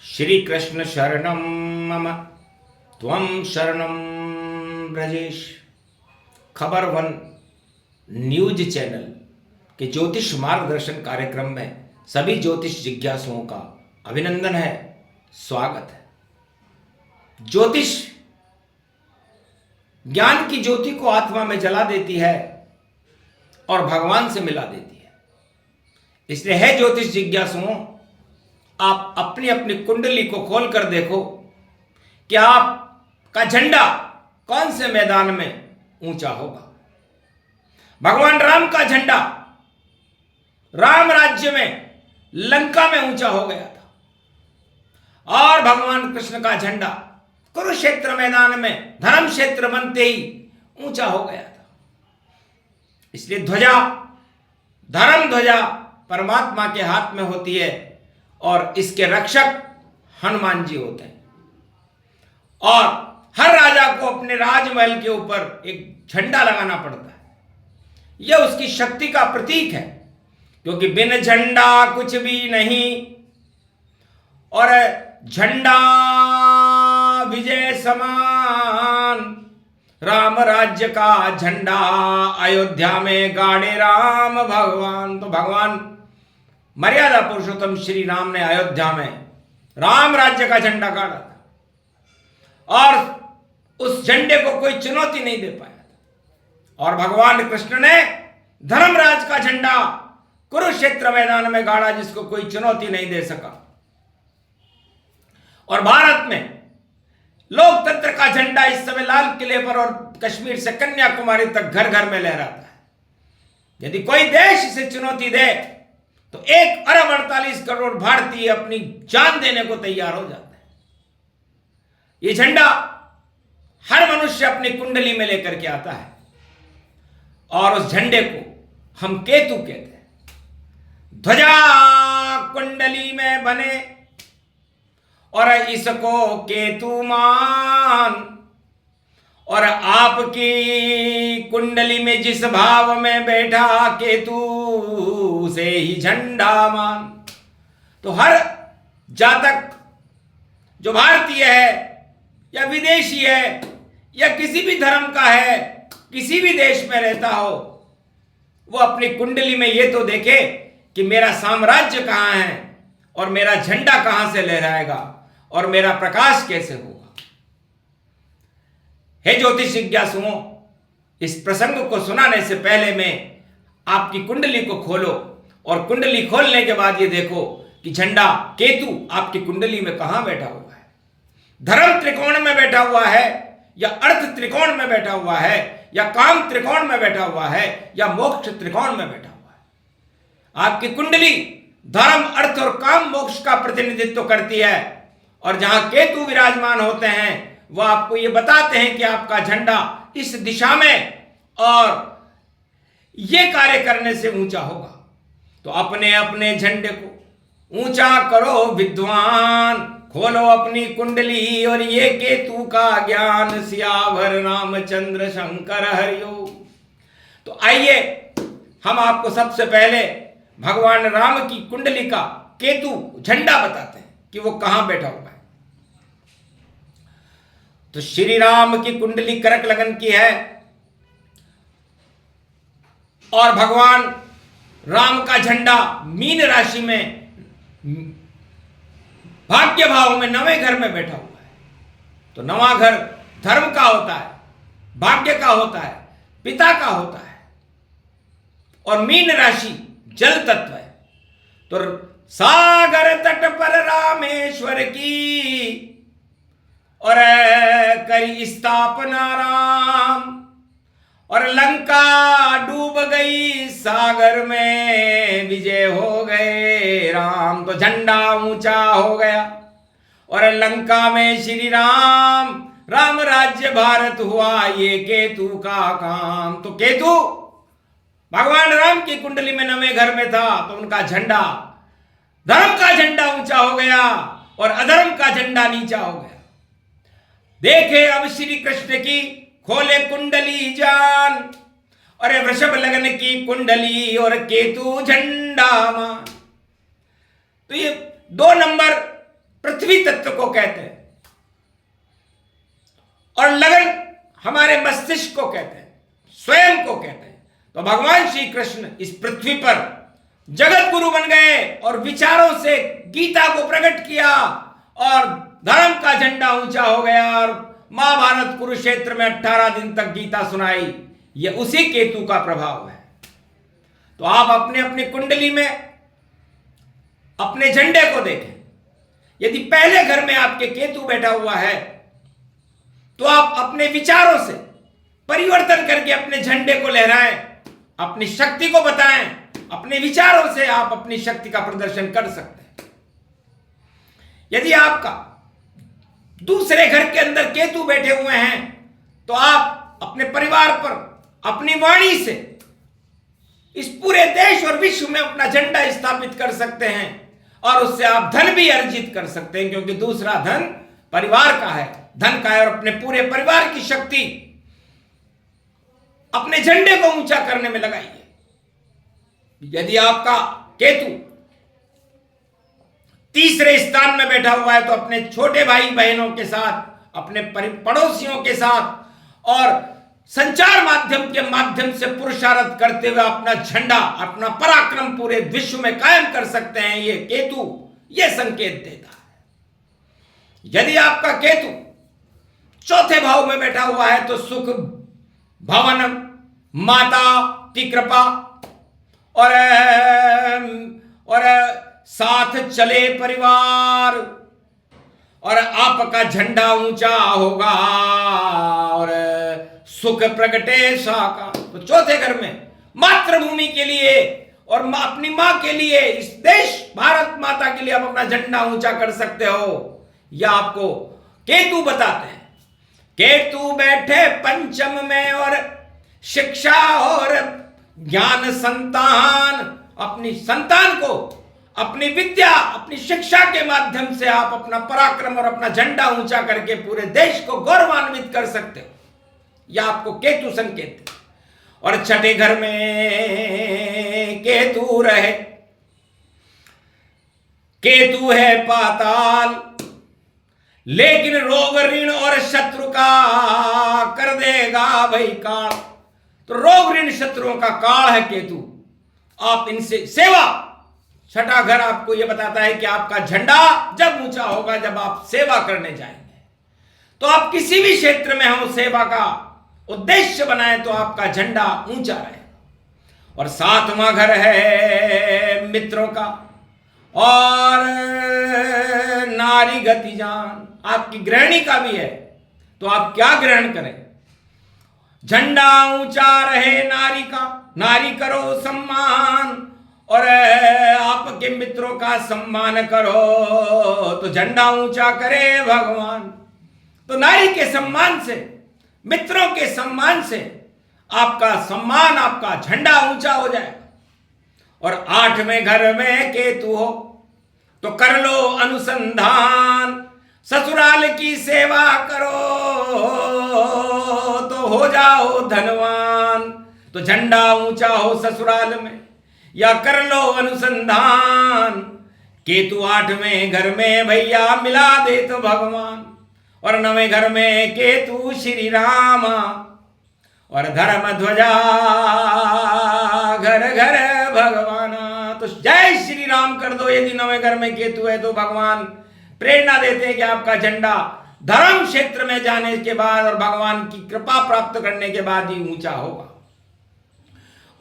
श्री कृष्ण शरणम मम त्वं शरणम ब्रजेश। खबर वन न्यूज चैनल के ज्योतिष मार्गदर्शन कार्यक्रम में सभी ज्योतिष जिज्ञासुओं का अभिनंदन है, स्वागत है। ज्योतिष ज्ञान की ज्योति को आत्मा में जला देती है और भगवान से मिला देती है। इसलिए है ज्योतिष जिज्ञासुओं, आप अपनी अपनी कुंडली को खोल कर देखो कि आपका झंडा कौन से मैदान में ऊंचा होगा। भगवान राम का झंडा राम राज्य में लंका में ऊंचा हो गया था और भगवान कृष्ण का झंडा कुरुक्षेत्र मैदान में धर्म क्षेत्र बनते ही ऊंचा हो गया था। इसलिए ध्वजा, धर्म ध्वजा परमात्मा के हाथ में होती है और इसके रक्षक हनुमान जी होते हैं। और हर राजा को अपने राजमहल के ऊपर एक झंडा लगाना पड़ता है। यह उसकी शक्ति का प्रतीक है, क्योंकि बिन झंडा कुछ भी नहीं और झंडा विजय समान। राम राज्य का झंडा अयोध्या में गाड़े राम भगवान। तो भगवान मर्यादा पुरुषोत्तम श्री राम ने अयोध्या में राम राज्य का झंडा गाड़ा था और उस झंडे को कोई चुनौती नहीं दे पाया था। और भगवान कृष्ण ने धर्मराज का झंडा कुरुक्षेत्र मैदान में गाड़ा, जिसको कोई चुनौती नहीं दे सका। और भारत में लोकतंत्र का झंडा इस समय लाल किले पर और कश्मीर से कन्याकुमारी तक घर घर में लहराता है। यदि कोई देश इसे चुनौती दे तो 1 अरब 48 करोड़ भारतीय अपनी जान देने को तैयार हो जाते हैं। ये झंडा हर मनुष्य अपनी कुंडली में लेकर के आता है और उस झंडे को हम केतु कहते हैं। ध्वजा कुंडली में बने और इसको केतु मान। और आपकी कुंडली में जिस भाव में बैठा केतु, से ही झंडा मान। तो हर जातक जो भारतीय है या विदेशी है या किसी भी धर्म का है, किसी भी देश में रहता हो, वो अपनी कुंडली में ये तो देखे कि मेरा साम्राज्य कहां है और मेरा झंडा कहां से लहराएगा और मेरा प्रकाश कैसे होगा। हे ज्योतिष जिज्ञासुओं, इस प्रसंग को सुनाने से पहले मैं आपकी कुंडली को खोलो और कुंडली खोलने के बाद ये देखो कि झंडा केतु आपकी कुंडली में कहां बैठा हुआ है। धर्म त्रिकोण में बैठा हुआ है या अर्थ त्रिकोण में बैठा हुआ है या काम त्रिकोण में बैठा हुआ है या मोक्ष त्रिकोण में बैठा हुआ है। आपकी कुंडली धर्म, अर्थ और काम, मोक्ष का प्रतिनिधित्व करती है। और जहां केतु विराजमान होते हैं वो आपको ये बताते हैं कि आपका झंडा इस दिशा में और ये कार्य करने से ऊंचा होगा। तो अपने अपने झंडे को ऊंचा करो विद्वान, खोलो अपनी कुंडली और ये केतु का ज्ञान। सियावर रामचंद्र शंकर हरिओ। तो आइए हम आपको सबसे पहले भगवान राम की कुंडली का केतु झंडा बताते हैं कि वो कहां बैठा हुआ है। तो श्री राम की कुंडली कर्क लगन की है और भगवान राम का झंडा मीन राशि में भाग्य भाव में 9वें घर में बैठा हुआ है। तो 9वां घर धर्म का होता है, भाग्य का होता है, पिता का होता है। और मीन राशि जल तत्व है। तो सागर तट पर रामेश्वर की और करी स्थापना राम और लंका डूब गई सागर में, विजय हो गए राम। तो झंडा ऊंचा हो गया और लंका में श्री राम, राम राज्य भारत हुआ ये केतु का काम। तो केतु भगवान राम की कुंडली में 9वें घर में था तो उनका झंडा, धर्म का झंडा ऊंचा हो गया और अधर्म का झंडा नीचा हो गया। देखे अब श्री कृष्ण की खोले कुंडली जान और वृषभ लगन की कुंडली और केतु झंडा मान। तो ये 2 नंबर पृथ्वी तत्व को कहते हैं, और लगन हमारे मस्तिष्क को कहते हैं, स्वयं को कहते हैं। तो भगवान श्री कृष्ण इस पृथ्वी पर जगत गुरु बन गए और विचारों से गीता को प्रकट किया और धर्म का झंडा ऊंचा हो गया और महाभारत कुरुक्षेत्र में 18 दिन तक गीता सुनाई। यह उसी केतु का प्रभाव है। तो आप अपने अपनी कुंडली में अपने झंडे को देखें। यदि पहले घर में आपके केतु बैठा हुआ है तो आप अपने विचारों से परिवर्तन करके अपने झंडे को लहराएं, अपनी शक्ति को बताएं। अपने विचारों से आप अपनी शक्ति का प्रदर्शन कर सकते हैं। यदि आपका दूसरे घर के अंदर केतु बैठे हुए हैं तो आप अपने परिवार पर अपनी वाणी से इस पूरे देश और विश्व में अपना झंडा स्थापित कर सकते हैं और उससे आप धन भी अर्जित कर सकते हैं, क्योंकि दूसरा धन परिवार का है, धन का है। और अपने पूरे परिवार की शक्ति अपने झंडे को ऊंचा करने में लगाइए। यदि आपका केतु तीसरे स्थान में बैठा हुआ है तो अपने छोटे भाई बहनों के साथ, अपने पड़ोसियों के साथ और संचार माध्यम से पुरुषार्थ करते हुए अपना झंडा, अपना पराक्रम पूरे विश्व में कायम कर सकते हैं। ये केतु ये संकेत देता है। यदि आपका केतु चौथे भाव में बैठा हुआ है तो सुख, भवन, माता की कृपा और साथ चले परिवार और आपका झंडा ऊंचा होगा और सुख प्रगटे साका। तो चौथे घर में मातृभूमि के लिए और अपनी मां के लिए, इस देश भारत माता के लिए आप अपना झंडा ऊंचा कर सकते हो। यह आपको केतु बताते हैं। केतु बैठे पंचम में और शिक्षा और ज्ञान संतान, अपनी संतान को अपनी विद्या, अपनी शिक्षा के माध्यम से आप अपना पराक्रम और अपना झंडा ऊंचा करके पूरे देश को गौरवान्वित कर सकते हो। यह आपको केतु संकेत है। और छठे घर में केतु रहे, केतु है पाताल, लेकिन रोग, ऋण और शत्रु का कर देगा भाई काल। तो रोग, ऋण, शत्रुओं का काल है केतु। आप इनसे सेवा, छठा घर आपको यह बताता है कि आपका झंडा जब ऊंचा होगा जब आप सेवा करने जाएंगे। तो आप किसी भी क्षेत्र में हो, सेवा का उद्देश्य बनाए तो आपका झंडा ऊंचा रहे। और सातवां घर है मित्रों का और नारी गति जान, आपकी गृहिणी का भी है। तो आप क्या ग्रहण करें? झंडा ऊंचा रहे नारी का, नारी करो सम्मान और आपके मित्रों का सम्मान करो तो झंडा ऊंचा करे भगवान। तो नारी के सम्मान से, मित्रों के सम्मान से आपका सम्मान, आपका झंडा ऊंचा हो जाएगा। और आठवें घर में केतु हो तो कर लो अनुसंधान, ससुराल की सेवा करो तो हो जाओ धनवान। तो झंडा ऊंचा हो ससुराल में या कर लो अनुसंधान। केतु आठवें घर में भैया मिला दे तो भगवान। और नवें घर में केतु श्री राम और धर्म ध्वजा घर घर भगवान। तो जय श्री राम कर दो यदि नवें घर में केतु है तो भगवान प्रेरणा देते हैं कि आपका झंडा धर्म क्षेत्र में जाने के बाद और भगवान की कृपा प्राप्त करने के बाद ही ऊंचा होगा।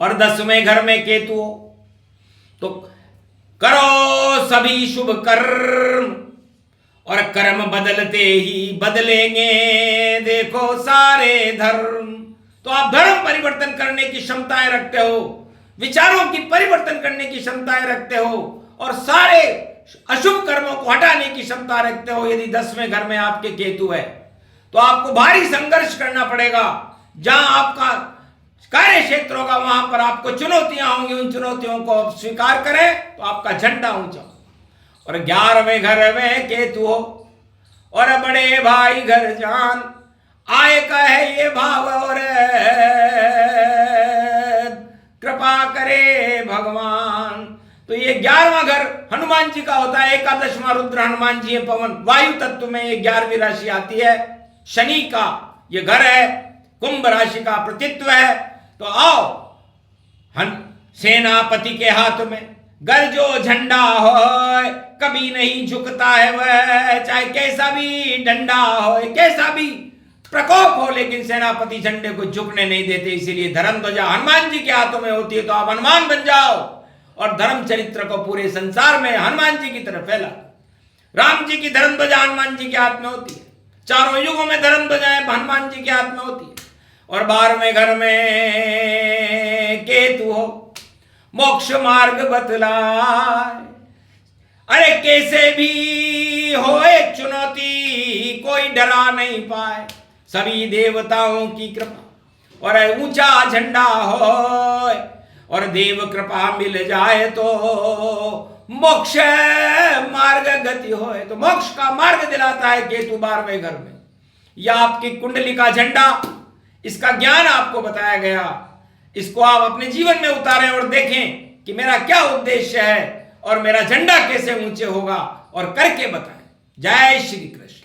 और 10वें घर में केतु हो तो करो सभी शुभ कर्म और कर्म बदलते ही बदलेंगे देखो सारे धर्म। तो आप धर्म परिवर्तन करने की क्षमताएं रखते हो, विचारों की परिवर्तन करने की क्षमताएं रखते हो और सारे अशुभ कर्मों को हटाने की क्षमता रखते हो। यदि 10वें घर में आपके केतु है तो आपको भारी संघर्ष करना पड़ेगा। जहां आपका कार्य क्षेत्र होगा वहां पर आपको चुनौतियां होंगी, उन चुनौतियों को आप स्वीकार करें तो आपका झंडा ऊंचा। और 11वें घर में केतु हो और बड़े भाई घर जान, आय का है ये भाव और कृपा करे भगवान। तो तो ये 11वां घर हनुमान जी का होता है। एकादशवां रुद्र हनुमान जी है पवन, वायु तत्व में ये 11वीं राशि आती है। शनि का ये घर है, कुंभ राशि का प्रतित्व है। तो आओ, सेनापति के हाथ में गरजो झंडा हो, कभी नहीं झुकता है वह, चाहे कैसा भी डंडा हो, कैसा भी प्रकोप हो, लेकिन सेनापति झंडे को झुकने नहीं देते। इसीलिए धर्म ध्वजा हनुमान जी के हाथों में होती है। तो आप हनुमान बन जाओ और धर्म चरित्र को पूरे संसार में हनुमान जी की तरफ फैला। राम जी की धर्म ध्वजा हनुमान जी के हाथ में होती है, चारों युगों में धर्म ध्वजाएं हनुमान जी के हाथ में होती है। और 12वें घर में केतु हो, मोक्ष मार्ग बतलाए। अरे कैसे भी होए चुनौती, कोई डरा नहीं पाए, सभी देवताओं की कृपा और ऊंचा झंडा हो, और देव कृपा मिल जाए तो मोक्ष मार्ग गति होए। तो मोक्ष का मार्ग दिलाता है केतु 12वें घर में। यह आपकी कुंडली का झंडा, इसका ज्ञान आपको बताया गया। इसको आप अपने जीवन में उतारें और देखें कि मेरा क्या उद्देश्य है और मेरा झंडा कैसे ऊंचे होगा, और करके बताएं। जय श्री कृष्ण।